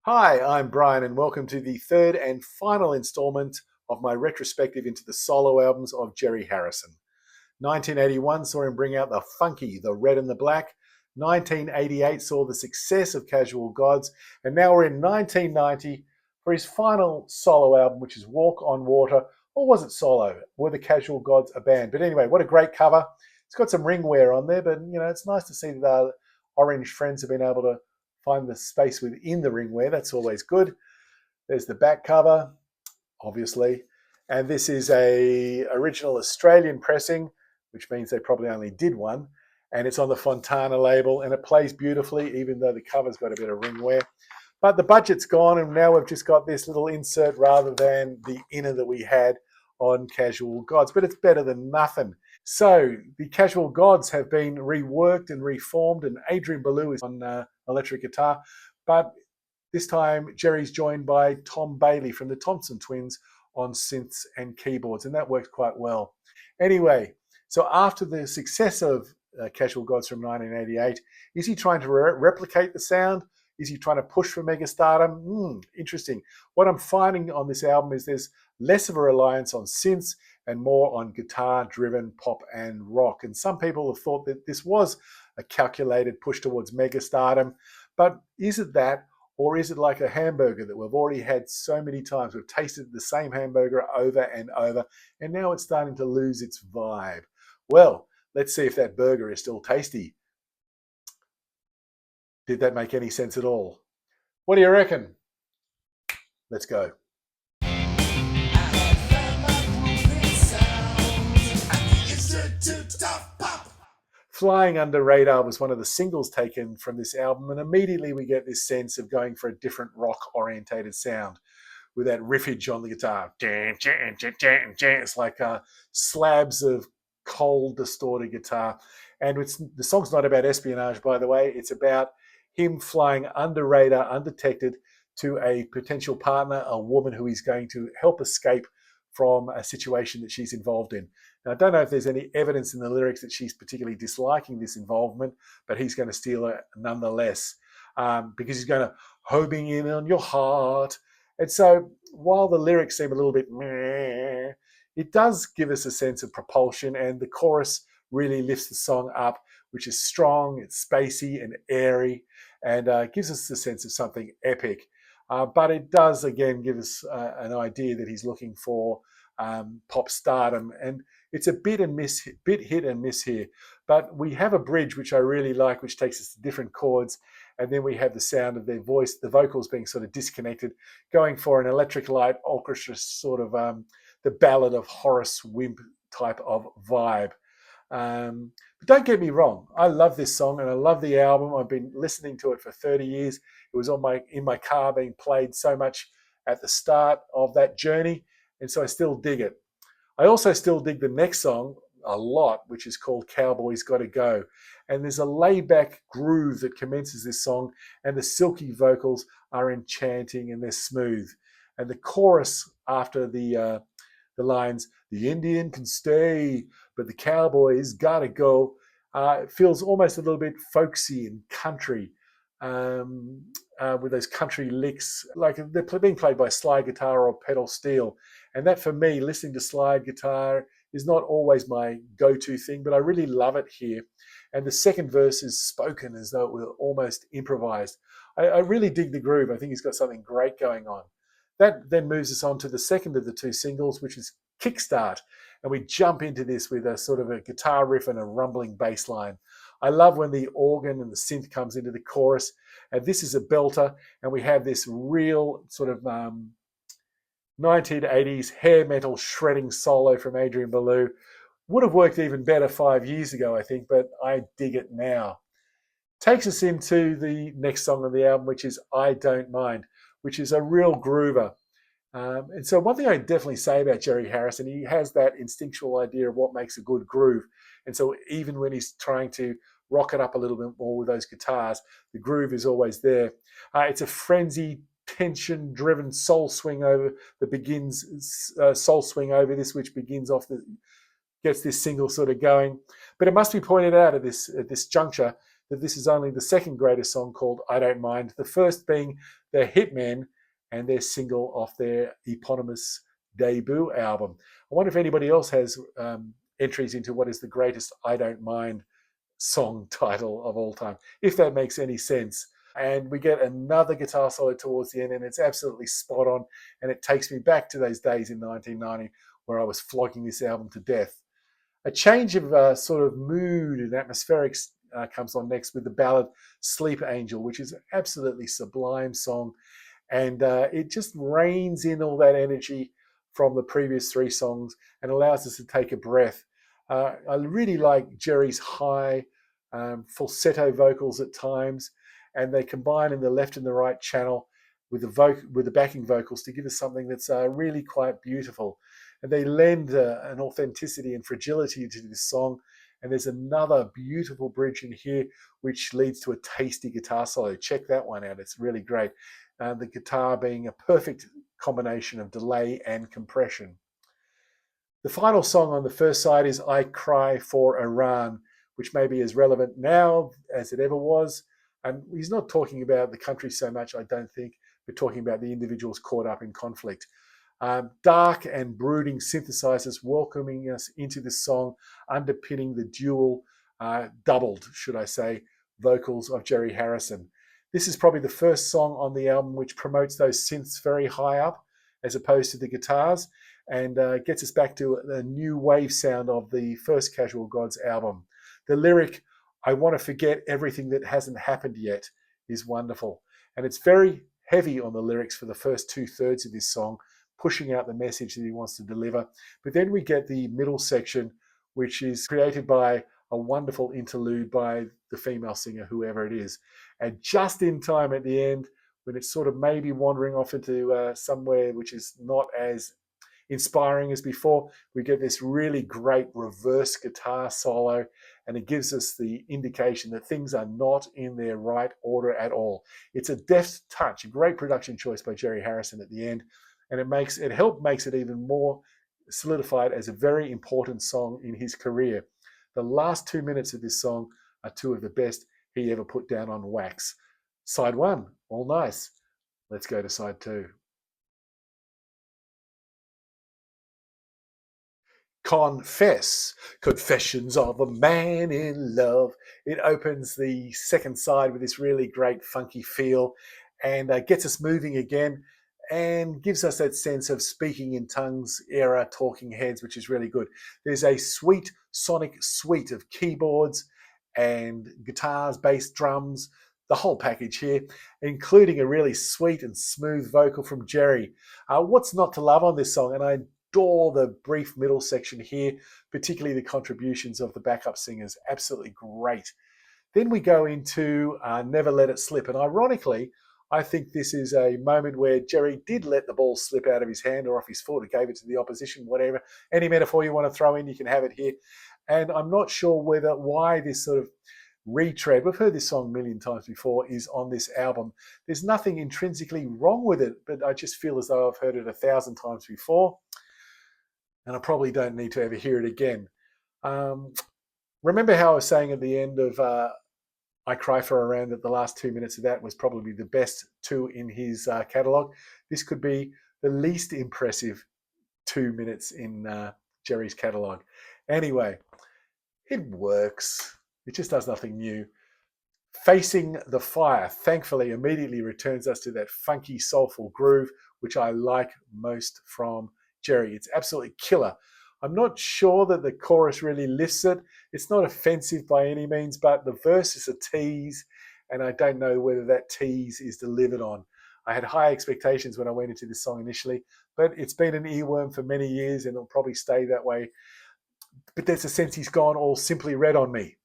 Hi, I'm Brian, and welcome to the third and final installment of my retrospective into the solo albums of Jerry Harrison. 1981 saw him bring out the funky, the red and the black. 1988 saw the success of Casual Gods, and now we're in 1990 for his final solo album, which is Walk on Water. Or was it solo? Were the Casual Gods a band? But anyway, what a great cover. It's got some ring wear on there, but it's nice to see that our Orange friends have been able to find the space within the ring wear. That's always good. There's the back cover, obviously. And this is a original Australian pressing, which means they probably only did one. And it's on the Fontana label, and it plays beautifully, even though the cover's got a bit of ring wear. But the budget's gone, and now we've just got this little insert rather than the inner that we had on Casual Gods. But it's better than nothing. So the Casual Gods have been reworked and reformed, and Adrian Belew is on electric guitar. But this time, Jerry's joined by Tom Bailey from the Thompson Twins on synths and keyboards, and that worked quite well. Anyway, so after the success of Casual Gods from 1988, is he trying to replicate the sound? Is he trying to push for megastardom? Interesting. What I'm finding on this album is there's less of a reliance on synths and more on guitar-driven pop and rock. And some people have thought that this was a calculated push towards megastardom. But is it that, or is it like a hamburger that we've already had so many times? We've tasted the same hamburger over and over, and now it's starting to lose its vibe. Well, let's see if that burger is still tasty. Did that make any sense at all? What do you reckon? Let's go. Flying Under Radar was one of the singles taken from this album, and immediately we get this sense of going for a different rock-orientated sound with that riffage on the guitar. It's like slabs of cold, distorted guitar. And the song's not about espionage, by the way. It's about him flying under radar, undetected, to a potential partner, a woman who he's going to help escape from a situation that she's involved in. Now, I don't know if there's any evidence in the lyrics that she's particularly disliking this involvement, but he's going to steal her nonetheless, because he's going to homing in on your heart. And so while the lyrics seem a little bit meh, it does give us a sense of propulsion, and the chorus really lifts the song up, which is strong, it's spacey and airy, and gives us the sense of something epic. But it does, again, give us an idea that he's looking for pop stardom. And it's a bit hit and miss here. But we have a bridge, which I really like, which takes us to different chords. And then we have the sound of their voice, the vocals being sort of disconnected, going for an electric light orchestra sort of the ballad of Horace Wimp type of vibe. But don't get me wrong, I love this song and I love the album. I've been listening to it for 30 years. It was in my car being played so much at the start of that journey, and so I still dig it. I also still dig the next song a lot, which is called Cowboy's Gotta Go. And there's a laid-back groove that commences this song, and the silky vocals are enchanting and they're smooth. And the chorus after the lines, "The Indian can stay, but the cowboy's gotta go," it feels almost a little bit folksy and country, with those country licks, like they're being played by slide guitar or pedal steel. And that, for me, listening to slide guitar is not always my go-to thing, but I really love it here. And the second verse is spoken as though it were almost improvised. I really dig the groove. I think he's got something great going on. That then moves us on to the second of the two singles, which is Kickstart. And we jump into this with a sort of a guitar riff and a rumbling bass line. I love when the organ and the synth comes into the chorus. And this is a belter. And we have this real sort of 1980s hair metal shredding solo from Adrian Belew. Would have worked even better 5 years ago, I think, but I dig it now. Takes us into the next song on the album, which is I Don't Mind, which is a real groover. And so one thing I definitely say about Jerry Harrison, he has that instinctual idea of what makes a good groove. And so even when he's trying to rock it up a little bit more with those guitars, the groove is always there. It's a frenzy, tension-driven soul swing over that begins soul swing over this, which begins off gets this single sort of going. But it must be pointed out at this juncture that this is only the second greatest song called I Don't Mind, the first being The Hitmen and their single off their eponymous debut album. I wonder if anybody else has entries into what is the greatest I Don't Mind song title of all time, if that makes any sense. And we get another guitar solo towards the end, and it's absolutely spot on. And it takes me back to those days in 1990 where I was flogging this album to death. A change of sort of mood and atmospherics comes on next with the ballad Sleep Angel, which is an absolutely sublime song. And it just reins in all that energy from the previous three songs and allows us to take a breath. I really like Jerry's high falsetto vocals at times, and they combine in the left and the right channel with the backing vocals to give us something that's really quite beautiful. And they lend an authenticity and fragility to this song. And there's another beautiful bridge in here, which leads to a tasty guitar solo. Check that one out. It's really great. The guitar being a perfect combination of delay and compression. The final song on the first side is I Cry for Iran, which may be as relevant now as it ever was. And he's not talking about the country so much, I don't think, but talking about the individuals caught up in conflict. Dark and brooding synthesizers welcoming us into this song, underpinning the dual, doubled, should I say, vocals of Jerry Harrison. This is probably the first song on the album which promotes those synths very high up as opposed to the guitars, and gets us back to the new wave sound of the first Casual Gods album. The lyric, I want to forget everything that hasn't happened yet, is wonderful. And it's very heavy on the lyrics for the first 2/3 of this song, pushing out the message that he wants to deliver. But then we get the middle section, which is created by a wonderful interlude by the female singer, whoever it is. And just in time at the end, when it's sort of maybe wandering off into somewhere which is not as inspiring as before, we get this really great reverse guitar solo, and it gives us the indication that things are not in their right order at all. It's a deft touch, a great production choice by Jerry Harrison at the end, and it makes it even more solidified as a very important song in his career. The last 2 minutes of this song are two of the best he ever put down on wax. Side one, all nice. Let's go to side two. Confess, Confessions of a Man in Love. It opens the second side with this really great funky feel and gets us moving again and gives us that sense of speaking in tongues era Talking Heads, which is really good. There's a sweet sonic suite of keyboards and guitars, bass, drums, the whole package here, including a really sweet and smooth vocal from Jerry. What's not to love on this song? And I adore the brief middle section here, particularly the contributions of the backup singers. Absolutely great. Then we go into Never Let It Slip. And ironically, I think this is a moment where Jerry did let the ball slip out of his hand or off his foot or gave it to the opposition, whatever. Any metaphor you want to throw in, you can have it here. And I'm not sure why this sort of retread, we've heard this song a million times before, is on this album. There's nothing intrinsically wrong with it, but I just feel as though I've heard it 1,000 times before, and I probably don't need to ever hear it again. Remember how I was saying at the end of I Cry for Iran that the last 2 minutes of that was probably the best two in his catalogue? This could be the least impressive 2 minutes in Jerry's catalogue. Anyway, it works. It just does nothing new. Facing the Fire, thankfully, immediately returns us to that funky, soulful groove, which I like most from Jerry. It's absolutely killer. I'm not sure that the chorus really lifts it. It's not offensive by any means, but the verse is a tease, and I don't know whether that tease is delivered on. I had high expectations when I went into this song initially, but it's been an earworm for many years, and it'll probably stay that way. But there's a sense he's gone all Simply Red on me.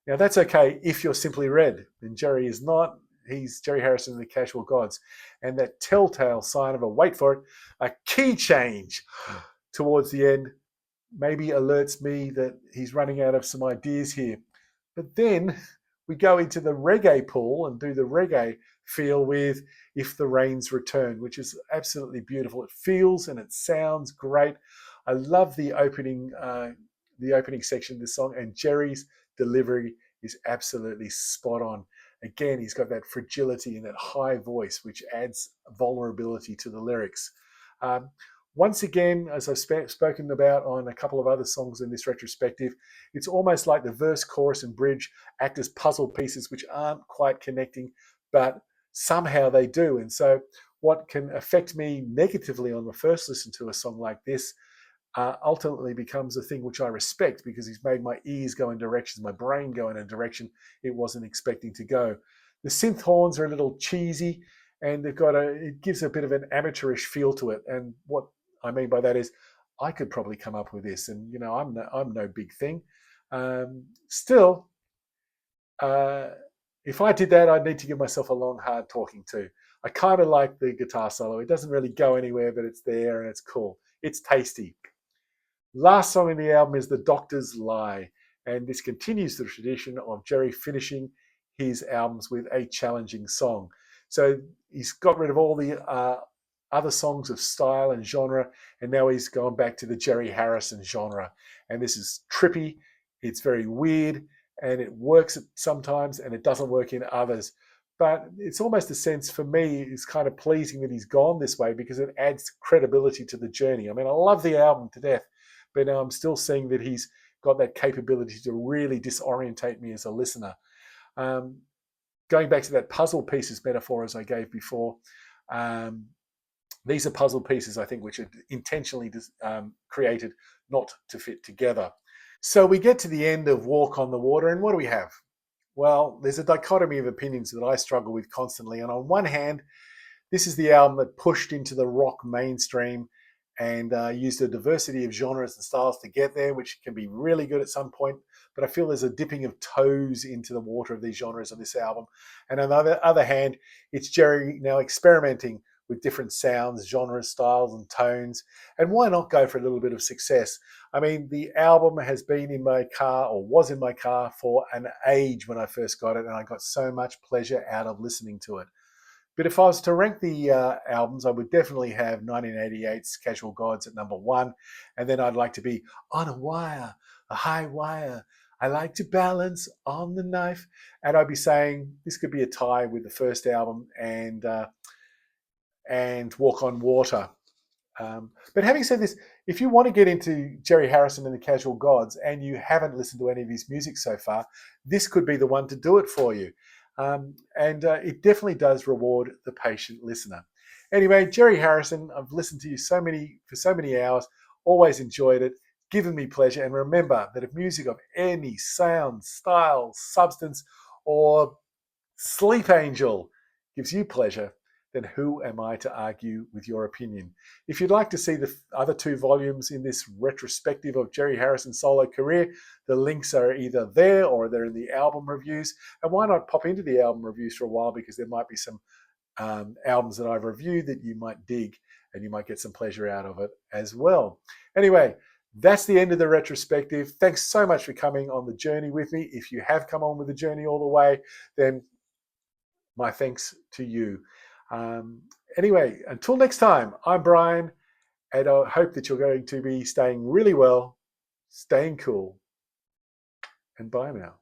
Now, that's okay if you're Simply Red, and Jerry is not. He's Jerry Harrison and the Casual Gods. And that telltale sign of wait for it, a key change towards the end maybe alerts me that he's running out of some ideas here. But then we go into the reggae pool and do the reggae feel with If the Rains Return, which is absolutely beautiful. It feels and it sounds great. I love the opening section of this song, and Jerry's delivery is absolutely spot on. Again, he's got that fragility and that high voice, which adds vulnerability to the lyrics. Um, Once again, as I've spoken about on a couple of other songs in this retrospective, it's almost like the verse, chorus, and bridge act as puzzle pieces which aren't quite connecting, but somehow they do. And so what can affect me negatively on the first listen to a song like this ultimately becomes a thing which I respect, because he's made my ears go in directions, my brain go in a direction it wasn't expecting to go. The synth horns are a little cheesy, and it gives a bit of an amateurish feel to it. And what I mean by that is, I could probably come up with this, and I'm no big thing. Still, if I did that, I'd need to give myself a long, hard talking to. I kind of like the guitar solo. It doesn't really go anywhere, but it's there and it's cool. It's tasty. Last song in the album is The Doctor's Lie, and this continues the tradition of Jerry finishing his albums with a challenging song. So he's got rid of all the other songs of style and genre, and now he's gone back to the Jerry Harrison genre. And this is trippy, it's very weird, and it works sometimes and it doesn't work in others. But it's almost a sense, for me, it's kind of pleasing that he's gone this way, because it adds credibility to the journey. I mean, I love the album to death, but I'm still seeing that he's got that capability to really disorientate me as a listener. Going back to that puzzle pieces metaphor as I gave before, these are puzzle pieces, I think, which are intentionally created not to fit together. So we get to the end of Walk on the Water, and what do we have? Well, there's a dichotomy of opinions that I struggle with constantly. And on one hand, this is the album that pushed into the rock mainstream and used a diversity of genres and styles to get there, which can be really good at some point. But I feel there's a dipping of toes into the water of these genres on this album. And on the other hand, it's Jerry now experimenting with different sounds, genres, styles, and tones. And why not go for a little bit of success? I mean, the album has been in my car, or was in my car, for an age when I first got it, and I got so much pleasure out of listening to it. But if I was to rank the albums, I would definitely have 1988's Casual Gods at number one. And then I'd like to be On a Wire, a High Wire. I like to balance on the knife. And I'd be saying this could be a tie with the first album and Walk on Water. But having said this, if you want to get into Jerry Harrison and the Casual Gods and you haven't listened to any of his music so far, this could be the one to do it for you. It definitely does reward the patient listener. Anyway, Jerry Harrison, I've listened to you for so many hours, always enjoyed it, given me pleasure. And remember that if music of any sound, style, substance, or sleep angel gives you pleasure, then who am I to argue with your opinion? If you'd like to see the other two volumes in this retrospective of Jerry Harrison's solo career, the links are either there or they're in the album reviews. And why not pop into the album reviews for a while, because there might be some albums that I've reviewed that you might dig and you might get some pleasure out of it as well. Anyway, that's the end of the retrospective. Thanks so much for coming on the journey with me. If you have come on with the journey all the way, then my thanks to you. Anyway, until next time, I'm Brian, and I hope that you're going to be staying really well, staying cool, and bye now.